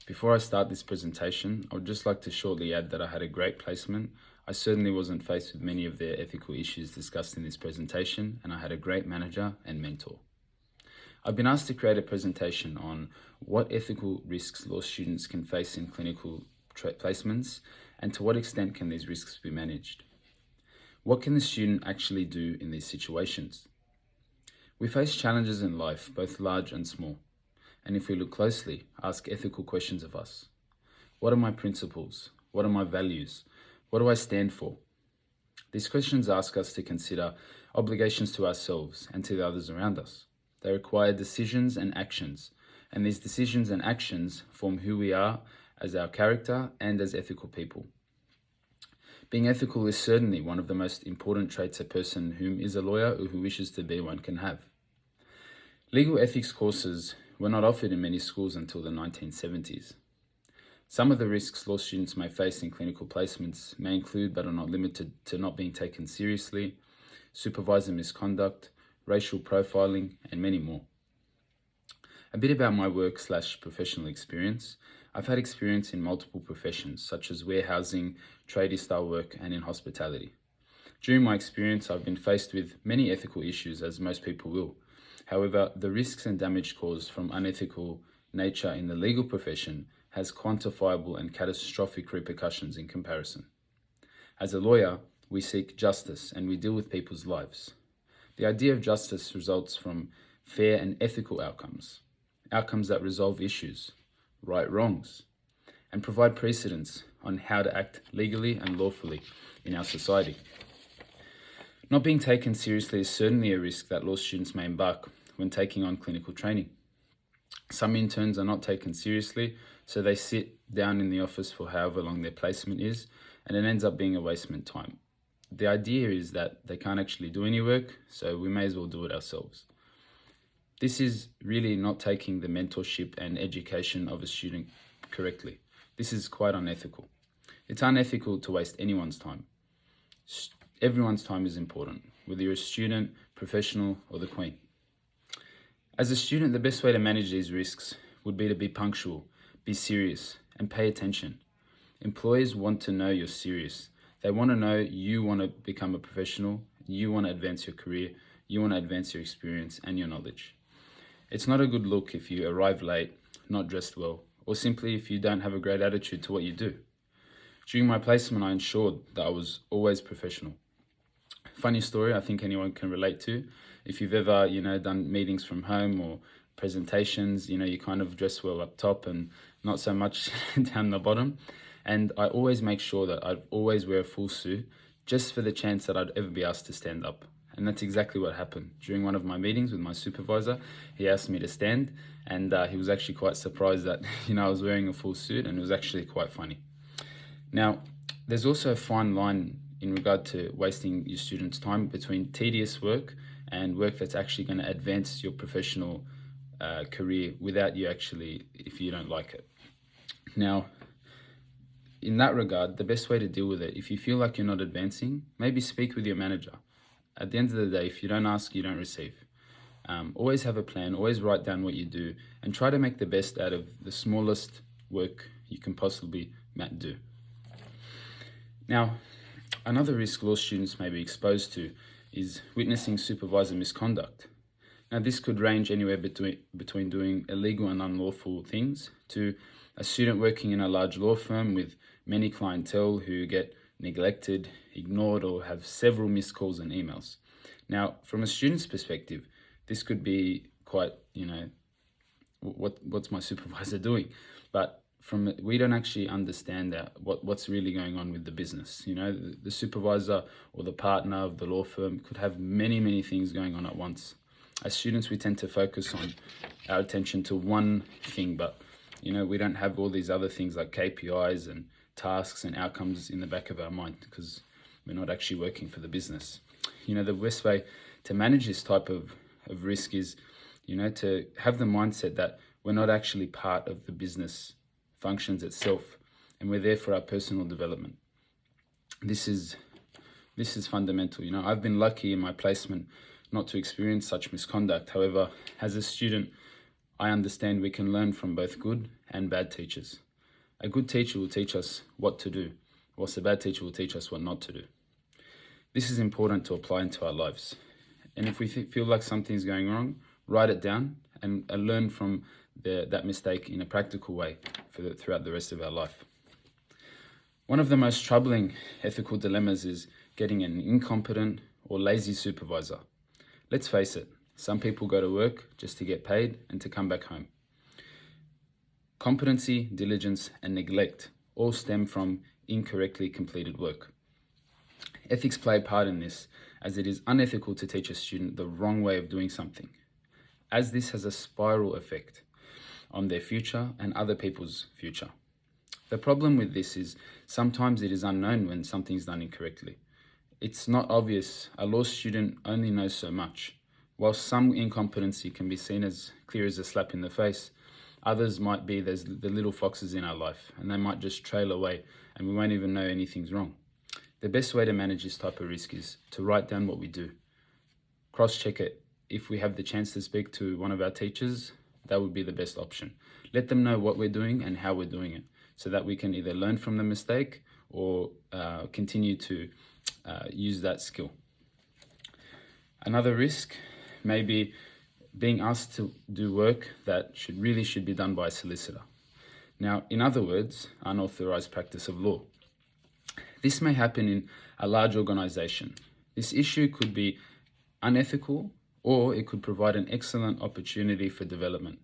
Before I start this presentation, I would just like to shortly add that I had a great placement. I certainly wasn't faced with many of the ethical issues discussed in this presentation, and I had a great manager and mentor. I've been asked to create a presentation on what ethical risks law students can face in clinical placements, and to what extent can these risks be managed. What can the student actually do in these situations? We face challenges in life, both large and small. And if we look closely, ask ethical questions of us. What are my principles? What are my values? What do I stand for? These questions ask us to consider obligations to ourselves and to the others around us. They require decisions and actions, and these decisions and actions form who we are as our character and as ethical people. Being ethical is certainly one of the most important traits a person who is a lawyer or who wishes to be one can have. Legal ethics courses were not offered in many schools until the 1970s. Some of the risks law students may face in clinical placements may include, but are not limited to, not being taken seriously, supervisor misconduct, racial profiling, and many more. A bit about my work/professional experience. I've had experience in multiple professions, such as warehousing, tradie style work, and in hospitality. During my experience, I've been faced with many ethical issues, as most people will. However, the risks and damage caused from unethical nature in the legal profession has quantifiable and catastrophic repercussions in comparison. As a lawyer, we seek justice and we deal with people's lives. The idea of justice results from fair and ethical outcomes that resolve issues, right wrongs, and provide precedents on how to act legally and lawfully in our society. Not being taken seriously is certainly a risk that law students may embark when taking on clinical training. Some interns are not taken seriously, so they sit down in the office for however long their placement is, and it ends up being a waste of time. The idea is that they can't actually do any work, so we may as well do it ourselves. This is really not taking the mentorship and education of a student correctly. This is quite unethical. It's unethical to waste anyone's time. Everyone's time is important, whether you're a student, professional, or the Queen. As a student, the best way to manage these risks would be to be punctual, be serious, and pay attention. Employers want to know you're serious. They want to know you want to become a professional, you want to advance your career, you want to advance your experience and your knowledge. It's not a good look if you arrive late, not dressed well, or simply if you don't have a great attitude to what you do. During my placement, I ensured that I was always professional. Funny story I think anyone can relate to. If you've ever, done meetings from home or presentations, you kind of dress well up top and not so much down the bottom. And I always make sure that I always wear a full suit just for the chance that I'd ever be asked to stand up. And that's exactly what happened. During one of my meetings with my supervisor, he asked me to stand, and he was actually quite surprised that, I was wearing a full suit, and it was actually quite funny. Now, there's also a fine line in regard to wasting your students' time between tedious work and work that's actually going to advance your professional career without you actually, if you don't like it. Now, in that regard, the best way to deal with it, if you feel like you're not advancing, maybe speak with your manager. At the end of the day, if you don't ask, you don't receive. Always have a plan, always write down what you do, and try to make the best out of the smallest work you can possibly do. Now, another risk law students may be exposed to is witnessing supervisor misconduct. Now, this could range anywhere between doing illegal and unlawful things to a student working in a large law firm with many clientele who get neglected, ignored, or have several missed calls and emails. Now, from a student's perspective, this could be quite, what's my supervisor doing? But we don't actually understand what's really going on with the business. The supervisor or the partner of the law firm could have many, many things going on at once. As students, we tend to focus on our attention to one thing, but we don't have all these other things like KPIs and tasks and outcomes in the back of our mind because we're not actually working for the business. The best way to manage this type of risk is, to have the mindset that we're not actually part of the business functions itself, and we're there for our personal development. This is fundamental. I've been lucky in my placement not to experience such misconduct. However, as a student, I understand we can learn from both good and bad teachers. A good teacher will teach us what to do, whilst a bad teacher will teach us what not to do. This is important to apply into our lives. And if we feel like something's going wrong, write it down and learn from that mistake in a practical way throughout the rest of our life. One of the most troubling ethical dilemmas is getting an incompetent or lazy supervisor. Let's face it, some people go to work just to get paid and to come back home. Competency, diligence, and neglect all stem from incorrectly completed work. Ethics play a part in this, as it is unethical to teach a student the wrong way of doing something, as this has a spiral effect on their future and other people's future. The problem with this is sometimes it is unknown when something's done incorrectly. It's not obvious. A law student only knows so much. While some incompetency can be seen as clear as a slap in the face, others might be there's the little foxes in our life, and they might just trail away and we won't even know anything's wrong. The best way to manage this type of risk is to write down what we do. Cross-check it. If we have the chance to speak to one of our teachers, that would be the best option. Let them know what we're doing and how we're doing it, so that we can either learn from the mistake or continue to use that skill. Another risk may be being asked to do work that should be done by a solicitor. Now, in other words, unauthorized practice of law. This may happen in a large organization. This issue could be unethical, or it could provide an excellent opportunity for development.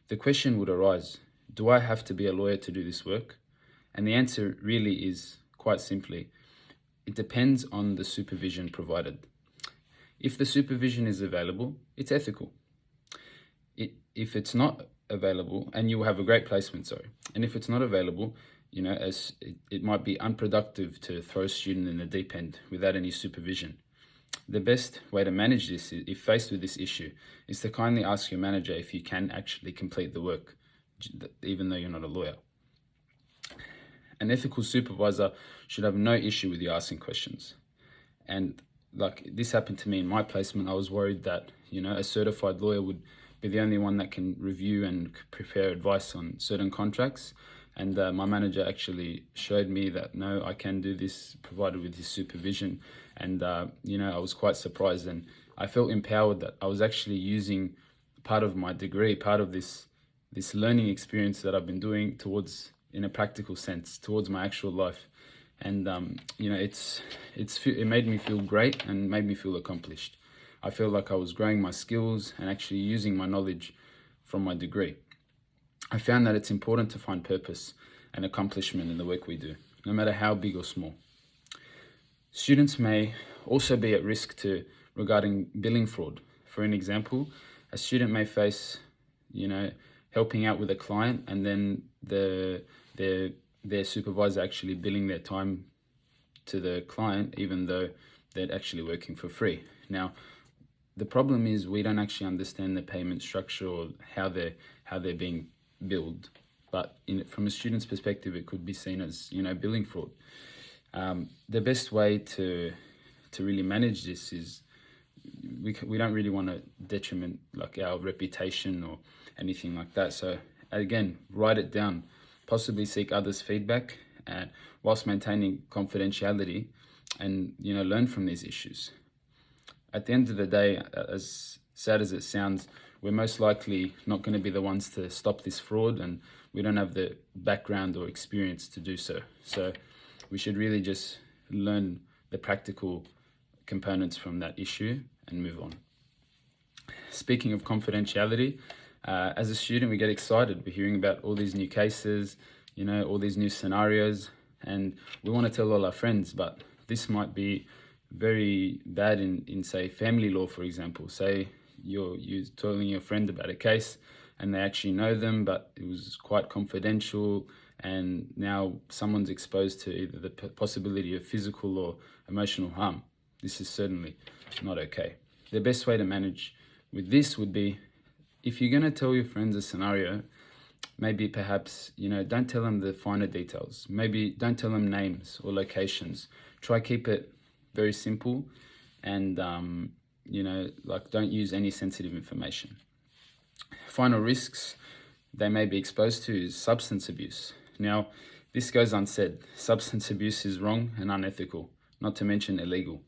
The question would arise, do I have to be a lawyer to do this work? And the answer really is, quite simply, it depends on the supervision provided. If the supervision is available, it's ethical. If it's not available, and you will have a great placement, and if it's not available, as it might be unproductive to throw a student in the deep end without any supervision. The best way to manage this, if faced with this issue, is to kindly ask your manager if you can actually complete the work, even though you're not a lawyer. An ethical supervisor should have no issue with you asking questions. And like this happened to me in my placement, I was worried that, a certified lawyer would be the only one that can review and prepare advice on certain contracts. And my manager actually showed me that, no, I can do this provided with his supervision. And, I was quite surprised, and I felt empowered that I was actually using part of my degree, part of this learning experience that I've been doing in a practical sense, towards my actual life. And, it made me feel great and made me feel accomplished. I feel like I was growing my skills and actually using my knowledge from my degree. I found that it's important to find purpose and accomplishment in the work we do, no matter how big or small. Students may also be at risk regarding billing fraud. For an example, a student may face, helping out with a client, and then their supervisor actually billing their time to the client, even though they're actually working for free. Now, the problem is we don't actually understand the payment structure or how they're being billed, but from a student's perspective, it could be seen as billing fraud. The best way to really manage this is we don't really want to detriment like our reputation or anything like that. So again, write it down, possibly seek others' feedback, and whilst maintaining confidentiality, and learn from these issues. At the end of the day, as sad as it sounds, we're most likely not going to be the ones to stop this fraud, and we don't have the background or experience to do so. So we should really just learn the practical components from that issue and move on. Speaking of confidentiality, as a student, we get excited. We're hearing about all these new cases, all these new scenarios, and we want to tell all our friends, but this might be very bad in say, family law, for example. Say you're telling your friend about a case and they actually know them, but it was quite confidential, and now someone's exposed to either the possibility of physical or emotional harm. This is certainly not okay. The best way to manage with this would be, if you're going to tell your friends a scenario, maybe perhaps, don't tell them the finer details. Maybe don't tell them names or locations. Try keep it very simple, and, don't use any sensitive information. Final risks they may be exposed to is substance abuse. Now, this goes unsaid. Substance abuse is wrong and unethical, not to mention illegal.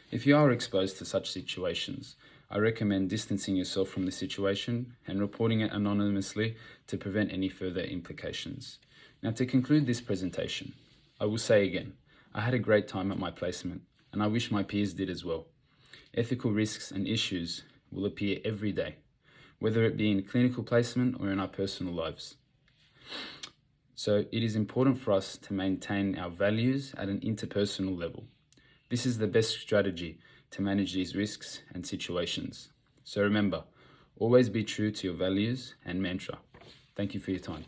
If you are exposed to such situations, I recommend distancing yourself from the situation and reporting it anonymously to prevent any further implications. Now, to conclude this presentation, I will say again, I had a great time at my placement, and I wish my peers did as well. Ethical risks and issues will appear every day, whether it be in clinical placement or in our personal lives. So it is important for us to maintain our values at an interpersonal level. This is the best strategy to manage these risks and situations. So remember, always be true to your values and mantra. Thank you for your time.